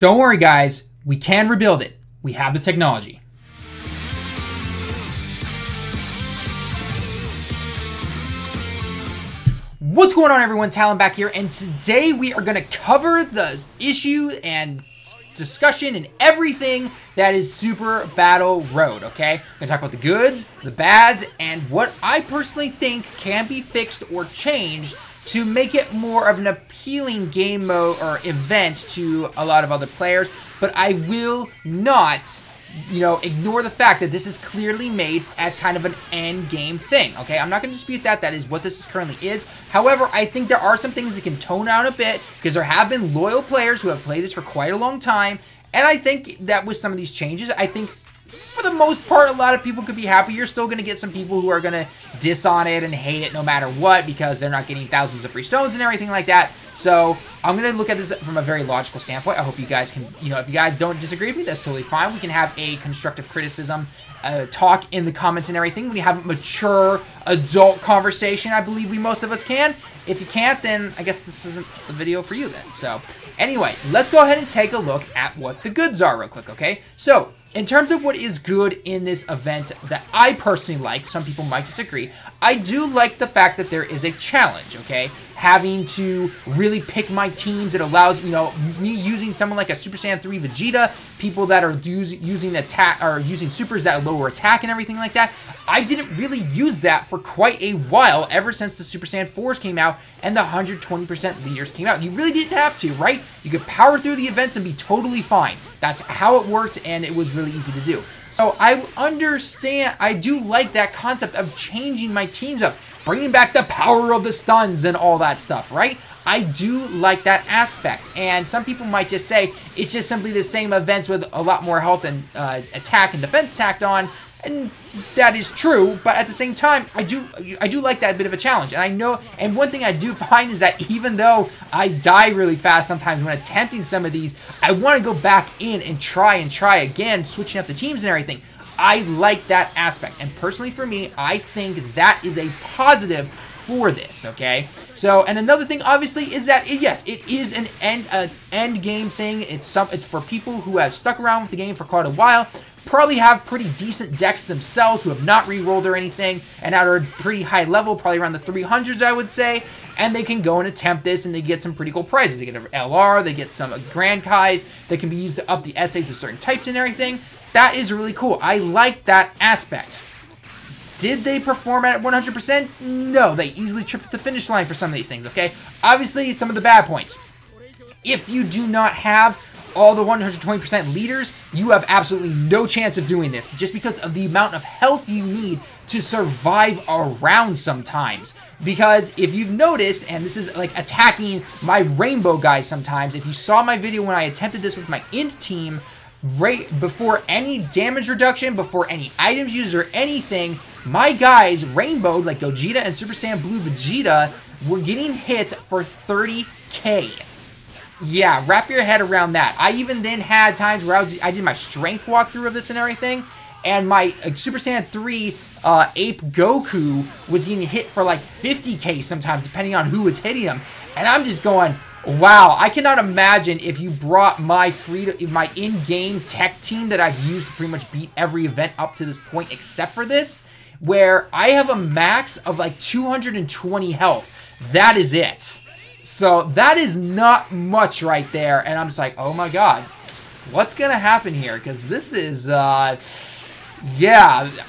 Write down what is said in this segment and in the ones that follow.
Don't worry, guys. We can rebuild it. We have the technology. What's going on, everyone? Talon back here, and today we are going to cover the issue and discussion and everything that is Super Battle Road, okay? We're going to talk about the goods, the bads, and what I personally think can be fixed or changed to make it more of an appealing game mode or event to a lot of other players. But I will not, ignore the fact that this is clearly made as kind of an end game thing, okay? I'm not going to dispute that. That is what this currently is. However, I think there are some things that can tone down a bit because there have been loyal players who have played this for quite a long time. And I think that with some of these changes, I think for the most part, a lot of people could be happy. You're still going to get some people who are going to diss on it and hate it no matter what because they're not getting thousands of free stones and everything like that. So I'm going to look at this from a very logical standpoint. I hope you guys can, if you guys don't disagree with me, that's totally fine. We can have a constructive criticism talk in the comments and everything. We have a mature adult conversation. I believe most of us can. If you can't, then I guess this isn't the video for you then. So anyway, let's go ahead and take a look at what the goods are real quick, okay? So in terms of what is good in this event that I personally like, some people might disagree, I do like the fact that there is a challenge, okay? Having to really pick my teams, it allows, me using someone like a Super Saiyan 3 Vegeta, people that are using attack or using supers that lower attack and everything like that. I didn't really use that for quite a while, ever since the Super Saiyan 4s came out and the 120% leaders came out. You really didn't have to, right? You could power through the events and be totally fine. That's how it worked, and it was really easy to do. So I understand, I do like that concept of changing my teams up, bringing back the power of the stuns and all that stuff, right? I do like that aspect, and some people might just say it's just simply the same events with a lot more health and attack and defense tacked on, and that is true, but at the same time, I do like that bit of a challenge. And I know, and one thing I do find is that even though I die really fast sometimes when attempting some of these, I want to go back in and try again, switching up the teams and everything. I like that aspect, and personally for me, I think that is a positive for this, okay? So, and another thing, obviously, is that, yes, it is an end game thing. It's for people who have stuck around with the game for quite a while, probably have pretty decent decks themselves, who have not re-rolled or anything, and are at a pretty high level, probably around the 300s, I would say, and they can go and attempt this, and they get some pretty cool prizes. They get an LR, they get some Grand Kais that can be used to up the essays of certain types and everything. That is really cool. I like that aspect. Did they perform at 100%? No, they easily tripped at the finish line for some of these things, okay? Obviously, some of the bad points. If you do not have all the 120% leaders, you have absolutely no chance of doing this just because of the amount of health you need to survive around sometimes. Because if you've noticed, and this is like attacking my rainbow guys sometimes, if you saw my video when I attempted this with my int team, right before any damage reduction, before any items used or anything, my guys rainbowed like Gogeta and Super Saiyan Blue Vegeta were getting hit for 30k. Yeah, wrap your head around that. I even then had times where I did my strength walkthrough of this and everything, and my Super Saiyan 3 Ape Goku was getting hit for like 50k sometimes, depending on who was hitting him. And I'm just going, wow, I cannot imagine if you brought my in-game tech team that I've used to pretty much beat every event up to this point except for this, where I have a max of like 220 health. That is it. So that is not much right there, and I'm just like, oh my god, what's gonna happen here? Because this is, yeah,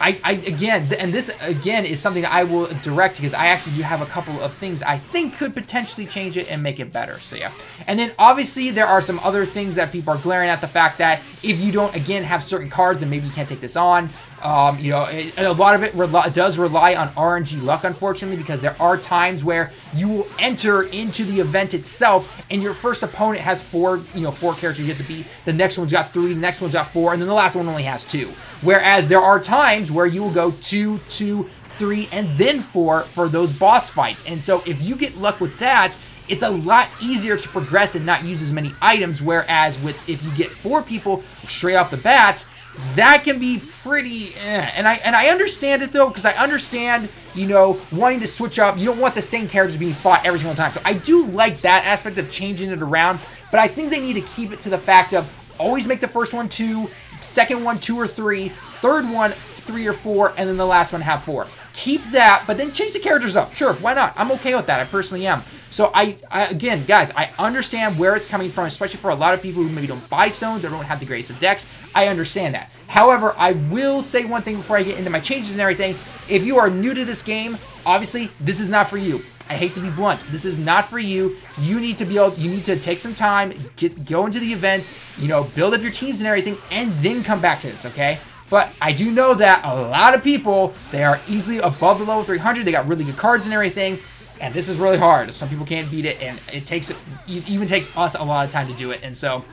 again, and this again is something I will direct because I actually do have a couple of things I think could potentially change it and make it better. So yeah, and then obviously there are some other things that people are glaring at, the fact that if you don't again have certain cards, and maybe you can't take this on. And a lot of it does rely on RNG luck, unfortunately, because there are times where you will enter into the event itself, and your first opponent has four characters you have to beat. The next one's got 3, the next one's got 4, and then the last one only has 2. Whereas there are times where you will go 2, 2, 3, and then 4 for those boss fights. And so if you get luck with that, it's a lot easier to progress and not use as many items, whereas if you get 4 people straight off the bat, that can be pretty And I understand it though, because I understand, you know, wanting to switch up. You don't want the same characters being fought every single time. So I do like that aspect of changing it around, but I think they need to keep it to the fact of always make the first one 2, second one 2 or 3, third one 3 or 4, and then the last one have 4. Keep that, but then change the characters up. Sure, why not? I'm okay with that. I personally am. So again, guys, I understand where it's coming from, especially for a lot of people who maybe don't buy stones or don't have the greatest of decks. I understand that. However, I will say one thing before I get into my changes and everything. If you are new to this game, obviously, this is not for you. I hate to be blunt. This is not for you. You need to take some time, go into the events, you know, build up your teams and everything, and then come back to this, okay? But I do know that a lot of people, they are easily above the level 300. They got really good cards and everything. And this is really hard. Some people can't beat it, and it even takes us a lot of time to do it. And so,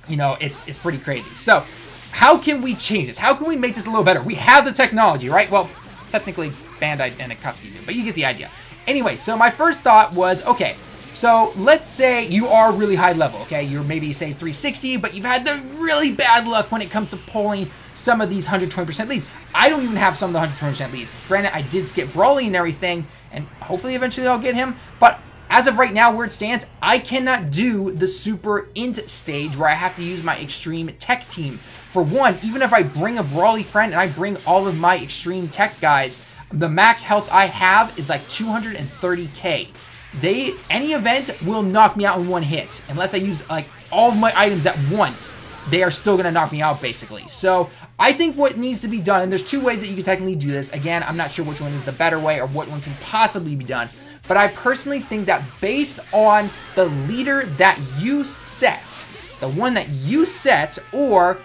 you know, it's pretty crazy. So, how can we change this? How can we make this a little better? We have the technology, right? Well, technically, Bandai and Akatsuki do, but you get the idea. Anyway, so my first thought was, okay, so let's say you are really high level, okay? You're maybe, say, 360, but you've had the really bad luck when it comes to pulling some of these 120% leads. I don't even have some of the 120% leads. Granted, I did skip Brawly and everything, and hopefully eventually I'll get him, but as of right now, where it stands, I cannot do the Super Int stage where I have to use my Extreme Tech team. For one, even if I bring a Brawly friend and I bring all of my Extreme Tech guys, the max health I have is like 230k. Any event will knock me out in one hit. Unless I use like all of my items at once, they are still going to knock me out basically. So I think what needs to be done, and there's 2 ways that you can technically do this. Again, I'm not sure which one is the better way or what one can possibly be done. But I personally think that based on the leader that you set, the one that you set, or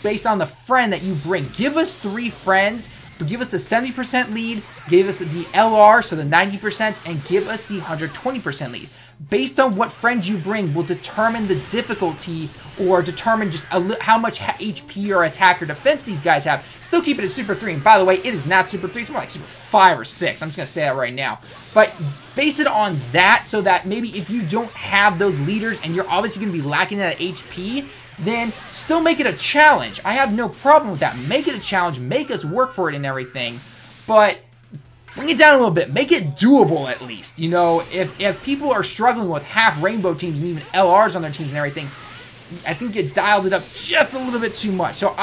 based on the friend that you bring, give us 3 friends. Give us the 70% lead, give us the LR, so the 90%, and give us the 120% lead. Based on what friends you bring will determine the difficulty or determine just how much HP or attack or defense these guys have. Still keep it at Super 3, and by the way, it is not Super 3, it's more like Super 5 or 6. I'm just going to say that right now. But base it on that so that maybe if you don't have those leaders and you're obviously going to be lacking that HP, then still make it a challenge. I have no problem with that. Make it a challenge. Make us work for it and everything. But bring it down a little bit. Make it doable at least. You know, if people are struggling with half rainbow teams and even LRs on their teams and everything, I think you dialed it up just a little bit too much. So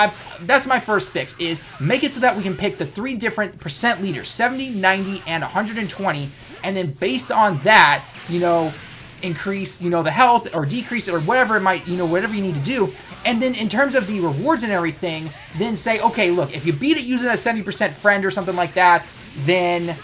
that's my first fix, is make it so that we can pick the 3 different percent leaders, 70, 90, and 120. And then based on that, you know, increase, you know, the health or decrease it or whatever it might, you know, whatever you need to do. And then in terms of the rewards and everything, then say, okay, look, if you beat it using a 70% friend or something like that, then,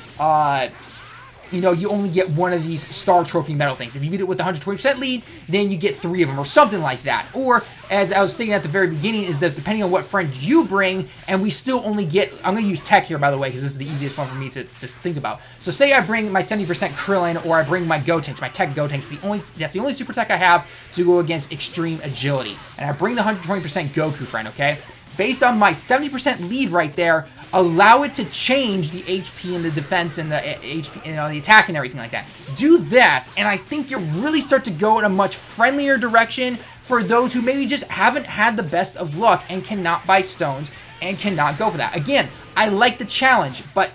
you know, you only get 1 of these star trophy medal things. If you beat it with the 120% lead, then you get 3 of them or something like that. Or, as I was thinking at the very beginning, is that depending on what friend you bring, and we still only get, I'm going to use tech here, by the way, because this is the easiest one for me to think about. So say I bring my 70% Krillin, or I bring my Gotenks, my tech Gotenks, that's the only super tech I have to go against extreme agility. And I bring the 120% Goku friend, okay? Based on my 70% lead right there, allow it to change the HP and the defense and the HP, you know, the attack and everything like that. Do that, and I think you'll really start to go in a much friendlier direction for those who maybe just haven't had the best of luck and cannot buy stones and cannot go for that. Again, I like the challenge, but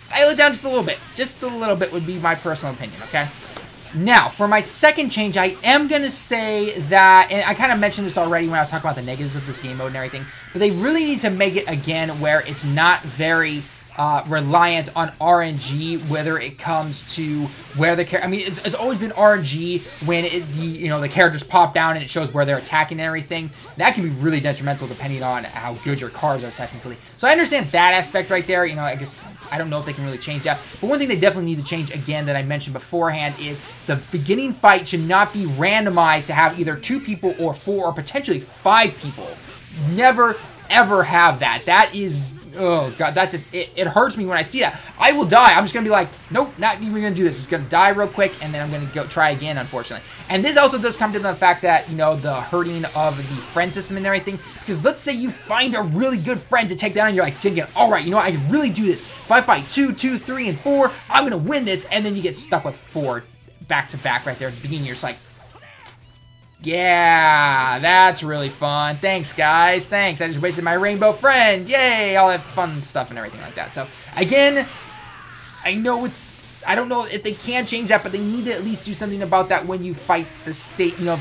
dial it down just a little bit. Just a little bit would be my personal opinion, okay? Now, for my second change, I am going to say that, and I kind of mentioned this already when I was talking about the negatives of this game mode and everything, but they really need to make it, again, where it's not very reliant on RNG, whether it comes to where the character, I mean, it's always been RNG when the characters pop down and it shows where they're attacking and everything. That can be really detrimental depending on how good your cards are technically. So I understand that aspect right there. You know, I guess I don't know if they can really change that. But one thing they definitely need to change, again, that I mentioned beforehand, is the beginning fight should not be randomized to have either 2 people or 4 or potentially 5 people. Never, ever have that. That is, oh god, that just, it hurts me when I see that. I will die. I'm just gonna be like, nope, not even gonna do this. It's gonna die real quick, and then I'm gonna go try again, unfortunately. And this also does come to the fact that, you know, the hurting of the friend system and everything, because let's say you find a really good friend to take down, and you're like thinking, all right, you know what, I can really do this. If I fight 2, 2, 3, and 4, I'm gonna win this, and then you get stuck with 4 back to back right there at the beginning. You're just like, yeah, that's really fun. Thanks, guys. Thanks. I just wasted my rainbow friend. Yay, all that fun stuff and everything like that. So, again, I know I don't know if they can change that, but they need to at least do something about that when you fight the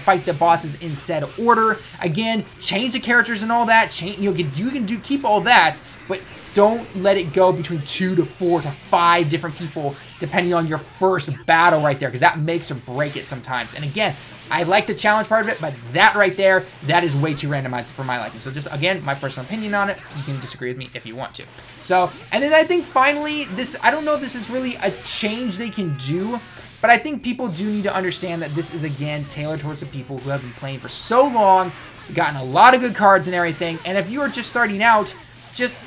fight the bosses in said order. Again, change the characters and all that. You can keep all that, but don't let it go between 2 to 4 to 5 different people depending on your first battle right there, because that makes or break it sometimes. And again, I like the challenge part of it, but that right there, that is way too randomized for my liking. So just, again, my personal opinion on it. You can disagree with me if you want to. So, and then I think finally, I don't know if this is really a change they can do, but I think people do need to understand that this is, again, tailored towards the people who have been playing for so long, gotten a lot of good cards and everything, and if you are just starting out, just,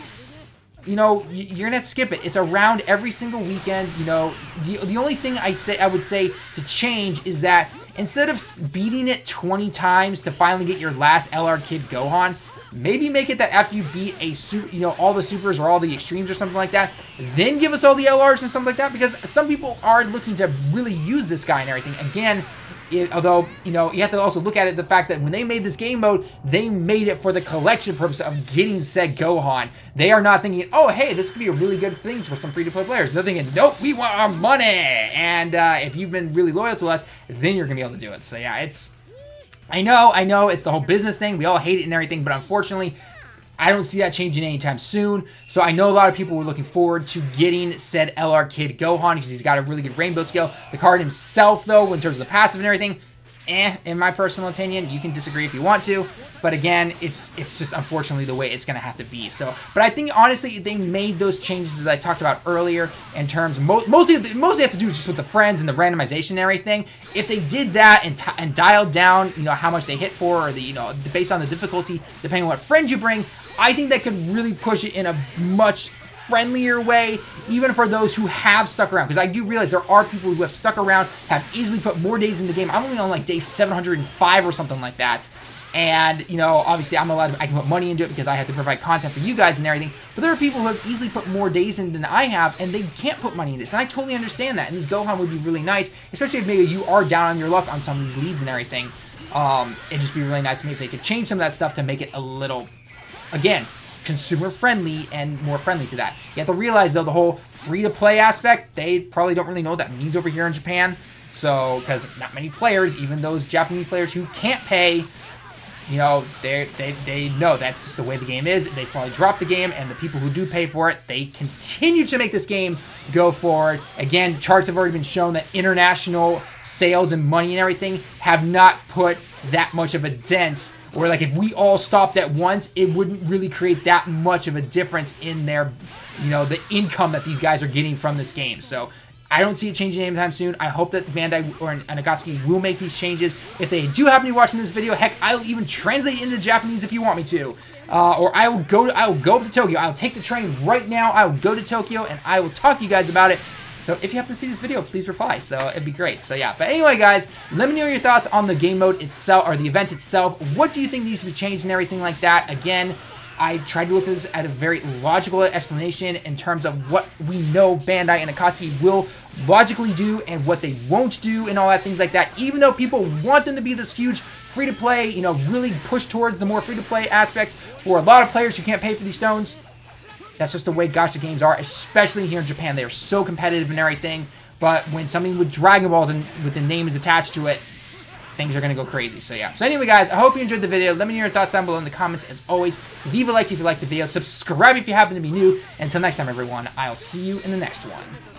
you know, you're gonna skip it. It's around every single weekend. You know, the only thing I would say to change is that instead of beating it 20 times to finally get your last LR Kid Gohan, maybe make it that after you beat all the supers or all the extremes or something like that, then give us all the LRs and something like that, because some people are looking to really use this guy and everything. Again, although, you know, you have to also look at it, the fact that when they made this game mode, they made it for the collection purpose of getting said Gohan. They are not thinking, oh, hey, this could be a really good thing for some free-to-play players. They're thinking, nope, we want our money. And if you've been really loyal to us, then you're going to be able to do it. So, yeah, I know, it's the whole business thing. We all hate it and everything, but unfortunately, I don't see that changing anytime soon. So I know a lot of people were looking forward to getting said LR Kid Gohan because he's got a really good rainbow skill. The card himself, though, in terms of the passive and everything, in my personal opinion. You can disagree if you want to, but again, it's just unfortunately the way it's going to have to be. So, but I think honestly they made those changes that I talked about earlier in terms of mostly it has to do just with the friends and the randomization and everything. If they did that and dialed down, you know, how much they hit for, or the, you know, based on the difficulty, depending on what friends you bring, I think that could really push it in a much friendlier way, even for those who have stuck around, because I do realize there are people who have stuck around, have easily put more days in the game. I'm only on like day 705 or something like that, and, you know, obviously I can put money into it because I have to provide content for you guys and everything, but there are people who have easily put more days in than I have, and they can't put money in this, and I totally understand that, and this Gohan would be really nice, especially if maybe you are down on your luck on some of these leads and everything. It'd just be really nice to me if they could change some of that stuff to make it a little, again, consumer friendly and more friendly to that. You have to realize, though, the whole free-to-play aspect, they probably don't really know what that means over here in Japan. So, because not many players, even those Japanese players who can't pay, you know, they know that's just the way the game is. They probably drop the game, and the people who do pay for it, they continue to make this game go forward. Again, charts have already been shown that international sales and money and everything have not put that much of a dent, or like if we all stopped at once, it wouldn't really create that much of a difference in their, you know, the income that these guys are getting from this game. So I don't see it changing anytime soon. I hope that the Bandai or Akatsuki will make these changes. If they do happen to be watching this video, heck, I'll even translate it into Japanese if you want me to. Or I will go up to Tokyo. I'll take the train right now. I will go to Tokyo and I will talk to you guys about it. So if you happen to see this video, please reply. So it'd be great. So yeah. But anyway, guys, let me know your thoughts on the game mode itself, or the event itself. What do you think needs to be changed and everything like that? Again, I tried to look at this at a very logical explanation in terms of what we know Bandai and Akatsuki will logically do and what they won't do and all that things like that. Even though people want them to be this huge free-to-play, you know, really push towards the more free-to-play aspect for a lot of players who can't pay for these stones. That's just the way gacha games are, especially here in Japan. They are so competitive and everything. But when something with Dragon Balls and with the name is attached to it, things are going to go crazy. So yeah. So anyway, guys, I hope you enjoyed the video. Let me know your thoughts down below in the comments. As always, leave a like if you liked the video. Subscribe if you happen to be new. Until next time, everyone, I'll see you in the next one.